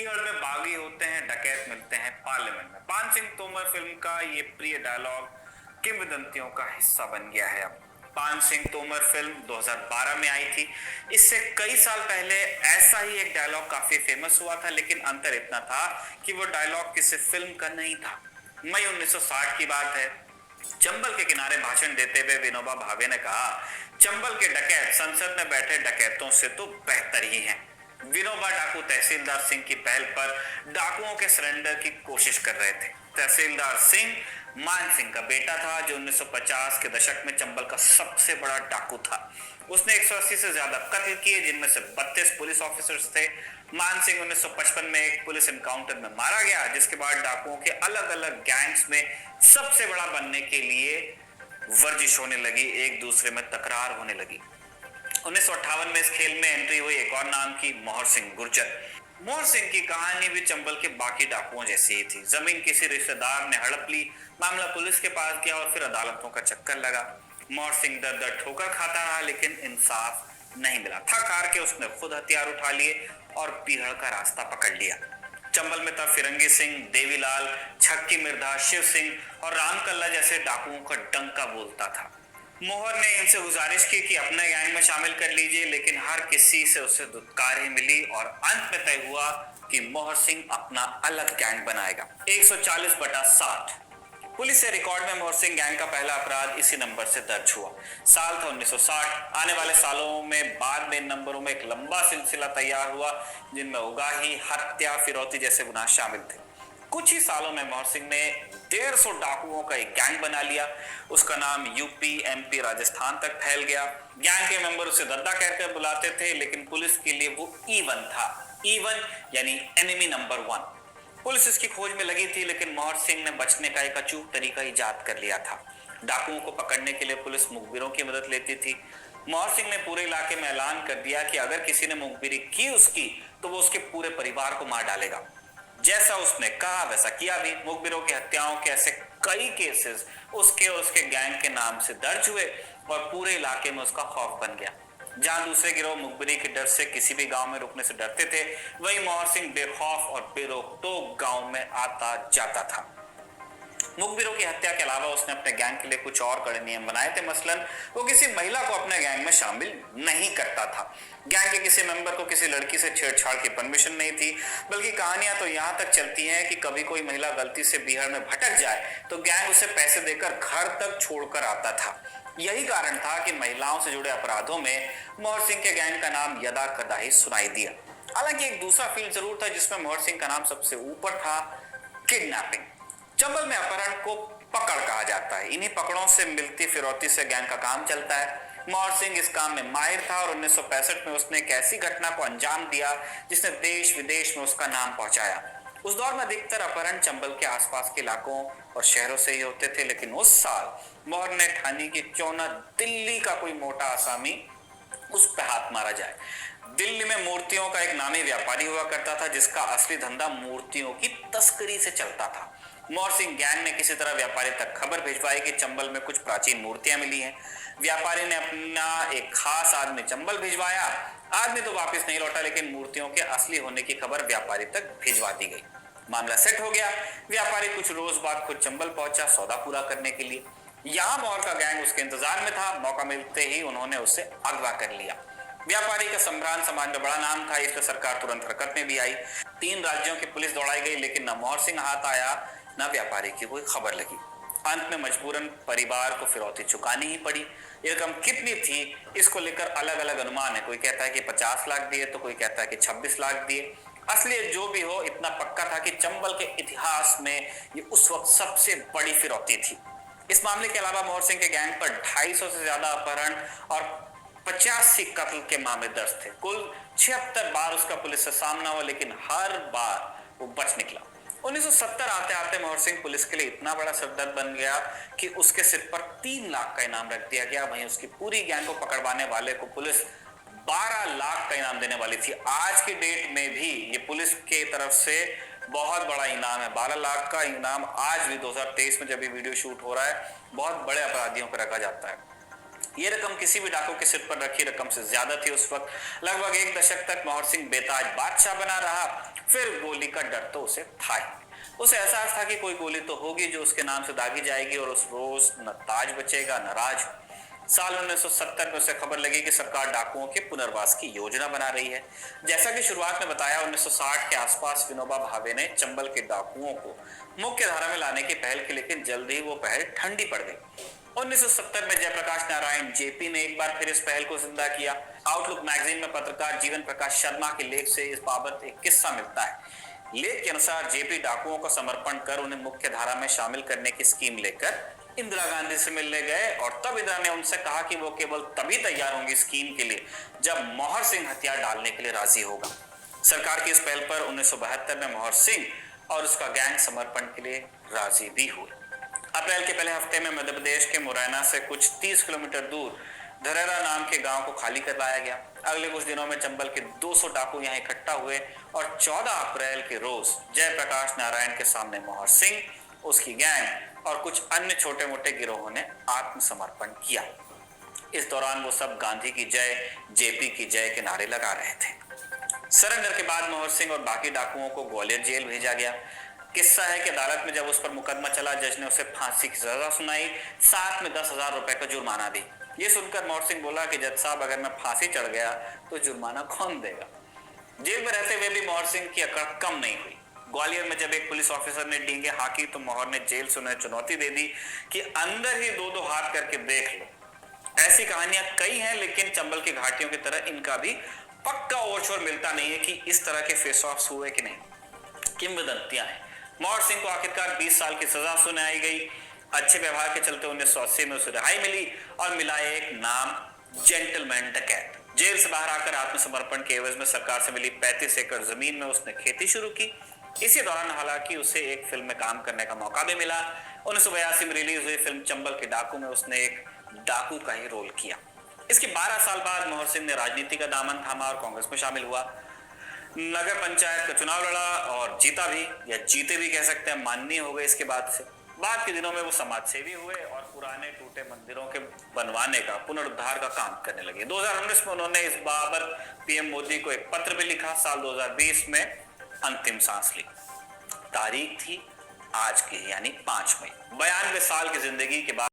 चंडीगढ़ में बागी होते हैं, डकैत मिलते हैं पार्लियामेंट में। पान सिंह तोमर फिल्म का ये प्रिय डायलॉग किंवदंतियों का हिस्सा बन गया है। अब पान सिंह तोमर फिल्म 2012 में आई थी। इससे कई साल पहले ऐसा ही एक डायलॉग काफी फेमस हुआ था, लेकिन अंतर इतना था कि वो डायलॉग किसी फिल्म का नहीं था। मई 1960 की बात है। चंबल के किनारे भाषण देते हुए विनोबा भावे ने कहा, चंबल के डकैत संसद में बैठे डकैतों से तो बेहतर ही हैं। विनोबा डाकू तहसीलदार सिंह की पहल पर डाकुओं के सरेंडर की कोशिश कर रहे थे। तहसीलदार सिंह मान सिंह का बेटा था, जो 1950 के दशक में चंबल का सबसे बड़ा डाकू था। उसने 180 से ज्यादा कत्ल किए, जिनमें से 32 पुलिस ऑफिसर्स थे। मान सिंह 1955 में एक पुलिस एनकाउंटर में मारा गया, जिसके बाद डाकुओं के अलग अलग गैंग्स में सबसे बड़ा बनने के लिए वर्जिश होने लगी, एक दूसरे में तकरार होने लगी। 1958 में इस खेल में एंट्री हुई एक और नाम की, मोहर सिंह गुर्जर। मोहर सिंह की कहानी भी चंबल के बाकी डाकुओं जैसी ही थी। जमीन किसी रिश्तेदार ने हड़प ली, मामला पुलिस के पास गया और फिर अदालतों का चक्कर लगा। मोहर सिंह दर दर ठोकर खाता रहा, लेकिन इंसाफ नहीं मिला। थक हार के उसने खुद हथियार उठा लिए और पीहड़ का रास्ता पकड़ लिया। चंबल में तब फिरंगी सिंह, देवीलाल, छक्की मिर्धा, शिव सिंह और रामकल्ला जैसे डाकुओं का डंका बोलता था। मोहर ने इनसे गुजारिश की कि अपने गैंग में शामिल कर लीजिए, लेकिन हर किसी से उसे दुत्कार ही मिली और अंत में तय हुआ कि मोहर सिंह अपना अलग गैंग बनाएगा। 140/60 पुलिस के रिकॉर्ड में मोहर सिंह गैंग का पहला अपराध इसी नंबर से दर्ज हुआ। साल था 1960। आने वाले सालों में बाद में इन नंबरों में एक लंबा सिलसिला तैयार हुआ, जिनमें उगाही, हत्या, फिरौती जैसे गुनाह शामिल थे। कुछ ही सालों में मोहर सिंह ने 150 डाकुओं का एक गैंग बना लिया। उसका नाम यूपी, एमपी, राजस्थान तक फैल गया। गैंग के मेंबर उसे दद्दा कहकर बुलाते थे, लेकिन पुलिस के लिए वो ईवन था। ईवन यानी एनिमी नंबर 1। पुलिस इसकी खोज में लगी थी, लेकिन मोहर सिंह ने बचने का एक अचूक तरीका ईजाद कर लिया था। डाकुओं को पकड़ने के लिए पुलिस मुखबिरों की मदद लेती थी। मोहर सिंह ने पूरे इलाके में ऐलान कर दिया कि अगर किसी ने मुखबिरी की उसकी, तो वो उसके पूरे परिवार को मार डालेगा। जैसा उसने कहा वैसा किया भी। मुखबिरों की हत्याओं के ऐसे कई केसेस उसके और उसके गैंग के नाम से दर्ज हुए और पूरे इलाके में उसका खौफ बन गया। जहां दूसरे गिरोह मुखबिरी के डर से किसी भी गांव में रुकने से डरते थे, वहीं मोहर सिंह बेखौफ और बेरोक-टोक गांव में आता जाता था। मुखबिरों की हत्या के अलावा उसने अपने गैंग के लिए कुछ और कड़े नियम बनाए थे। मसलन वो किसी महिला को अपने गैंग में शामिल नहीं करता था। गैंग के किसी मेंबर को किसी लड़की से छेड़छाड़ की परमिशन नहीं थी। बल्कि कहानियां तो यहां तक चलती हैं कि कभी कोई महिला गलती से बीहड़ में भटक जाए तो गैंग उसे पैसे देकर घर तक छोड़कर आता था। यही कारण था कि महिलाओं से जुड़े अपराधों में मोहर सिंह के गैंग का नाम यदा कदा ही सुनाई दिया। हालांकि एक दूसरा फील्ड जरूर था जिसमें मोहर सिंह का नाम सबसे ऊपर था, किडनैपिंग। चंबल में अपहरण को पकड़ कहा जाता है। इन्हीं पकड़ों से मिलती फिरौती से गैंग का काम चलता है। मोहर सिंह इस काम में माहिर था और 1965 में उसने एक ऐसी घटना को अंजाम दिया जिसने देश विदेश में उसका नाम पहुंचाया। उस दौर में अधिकतर अपहरण चंबल के आसपास के इलाकों और शहरों से ही होते थे, लेकिन उस साल मोहर ने ठानी कि क्यों न दिल्ली का कोई मोटा आसामी उस पर हाथ मारा जाए। दिल्ली में मूर्तियों का एक नामी व्यापारी हुआ करता था, जिसका असली धंधा मूर्तियों की तस्करी से चलता था। मोहर सिंह गैंग ने किसी तरह व्यापारी तक खबर भिजवाई कि चंबल में कुछ प्राचीन मूर्तियां मिली हैं। व्यापारी ने अपना एक खास आदमी चंबल भिजवाया। आदमी तो वापस नहीं लौटा, लेकिन मूर्तियों के असली होने की खबर व्यापारी तक भिजवा दी गई। मामला सेट हो गया। व्यापारी कुछ रोज बाद खुद चंबल पहुंचा सौदा पूरा करने के लिए। यहां मोहर का गैंग उसके इंतजार में था। मौका मिलते ही उन्होंने उसे अगवा कर लिया। व्यापारी का सम्रान समाज में बड़ा नाम था, इसलिए सरकार तुरंत हरकत में भी आई। 3 राज्यों की पुलिस दौड़ाई गई, लेकिन न मोहर सिंह हाथ आया न व्यापारी की कोई खबर लगी। अंत में मजबूरन परिवार को फिरौती चुकानी ही पड़ी। ये रकम कितनी थी, इसको लेकर अलग अलग अनुमान है। कोई कहता है कि 50 लाख दिए, तो कोई कहता है कि 26 लाख दिए। असली जो भी हो, इतना पक्का था कि चंबल के इतिहास में ये उस वक्त सबसे बड़ी फिरौती थी। इस मामले के अलावा मोहर सिंह के गैंग पर 250 से ज्यादा अपहरण और 85 कत्ल के मामले दर्ज थे। कुल 76 बार उसका पुलिस से सामना हुआ, लेकिन हर बार वो बच निकला। 1970 आते आते मोहर सिंह पुलिस के लिए इतना बड़ा सरदर्द बन गया कि उसके सिर पर 3 लाख का इनाम रख दिया गया। वहीं उसकी पूरी गैंग को पकड़वाने वाले को पुलिस 12 लाख का इनाम देने वाली थी। आज की डेट में भी ये पुलिस के तरफ से बहुत बड़ा इनाम है। 12 लाख का इनाम आज भी 2023 में जब ये वीडियो शूट हो रहा है, बहुत बड़े अपराधियों को रखा जाता है। ये रकम किसी भी डाकू के सिर पर रखी रकम से ज्यादा थी उस वक्त। लगभग एक दशक तक मोहर सिंह बेताज बादशाह बना रहा। फिर गोली का डर तो उसे था ही। उसे एहसास था कि कोई गोली तो होगी जो उसके नाम से दागी जाएगी और उस रोज न ताज बचेगा न राज। साल 1970 में उसे खबर लगी कि सरकार डाकुओं के पुनर्वास की योजना बना रही है। जैसा कि शुरुआत में बताया, 1960 के आसपास विनोबा भावे ने चंबल के डाकुओं को मुख्य धारा में लाने की पहल की, लेकिन जल्द ही वो पहल ठंडी पड़ गई। 1970 में जयप्रकाश नारायण जेपी ने एक बार फिर इस पहल को जिंदा किया। आउटलुक मैगजीन में पत्रकार जीवन प्रकाश शर्मा के लेख से इस बाबत एक किस्सा मिलता है। लेख के अनुसार जेपी डाकुओं को समर्पण कर उन्हें मुख्य धारा में शामिल करने की स्कीम लेकर इंदिरा गांधी से मिलने गए और तब इंदिरा ने उनसे कहा कि वो केवल तभी तैयार होंगी स्कीम के लिए जब मोहर सिंह हथियार डालने के लिए राजी होगा। सरकार की इस पहल पर 1972 में मोहर सिंह और उसका गैंग समर्पण के लिए राजी भी हुए। अप्रैल के पहले हफ्ते में मध्य प्रदेश के मुरैना से कुछ 30 किलोमीटर दूर धरेरा नाम के गांव को खाली करवाया गया। अगले कुछ दिनों में चंबल के 200 डाकू यहां इकट्ठा हुए और 14 अप्रैल के रोज जयप्रकाश नारायण के सामने मोहर सिंह, उसकी गैंग और कुछ अन्य छोटे मोटे गिरोहों ने आत्मसमर्पण किया। इस दौरान वो सब गांधी की जय, जेपी की जय के नारे लगा रहे थे। सरेंडर के बाद मोहर सिंह और बाकी डाकुओं को ग्वालियर जेल भेजा गया। किस्सा है कि अदालत में जब उस पर मुकदमा चला, जज ने उसे फांसी की सजा सुनाई, साथ में 10,000 रुपए का जुर्माना भी। ये सुनकर मोहर सिंह बोला कि जज साहब, अगर मैं फांसी चढ़ गया तो जुर्माना कौन देगा। जेल में रहते हुए भी मोहर सिंह की अकड़ कम नहीं हुई। ग्वालियर में जब एक पुलिस ऑफिसर ने डींगे हाँकी तो मोहर ने जेल से उन्हें चुनौती दे दी कि अंदर ही 2-2 हाथ करके देख लो। ऐसी कहानियां कई हैं, लेकिन चंबल की घाटियों की तरह इनका भी पक्का ओरछोर मिलता नहीं है कि इस तरह के फेस ऑफ्स हुए कि नहीं। किंवदंतियां हैं। मोहर सिंह को आखिरकार 20 साल की सजा सुनाई गई। अच्छे व्यवहार के चलते 1980 में उसे रिहाई मिली और मिला एक नाम, जेंटलमैन डकैत। जेल से बाहर आकर आत्मसमर्पण के एवज में सरकार से मिली 35 एकड़ जमीन में उसने खेती शुरू की। इसी दौरान हालांकि उसे एक फिल्म में काम करने का मौका भी मिला। 1982 में रिलीज हुई फिल्म चंबल के डाकू में उसने एक डाकू का ही रोल किया। इसके 12 साल बाद मोहर सिंह ने राजनीति का दामन थामा और कांग्रेस में शामिल हुआ। नगर पंचायत का चुनाव लड़ा और जीता भी, या जीते भी कह सकते हैं, माननीय हो गए इसके बाद से। बाद के दिनों में वो समाज सेवी हुए और पुराने टूटे मंदिरों के बनवाने का, पुनरुद्धार का काम करने लगे। 2019 में उन्होंने इस बाबत पीएम मोदी को एक पत्र भी लिखा। साल 2020 में अंतिम सांस ली। तारीख थी आज की, यानी 5 मई। 92 साल की जिंदगी के बाद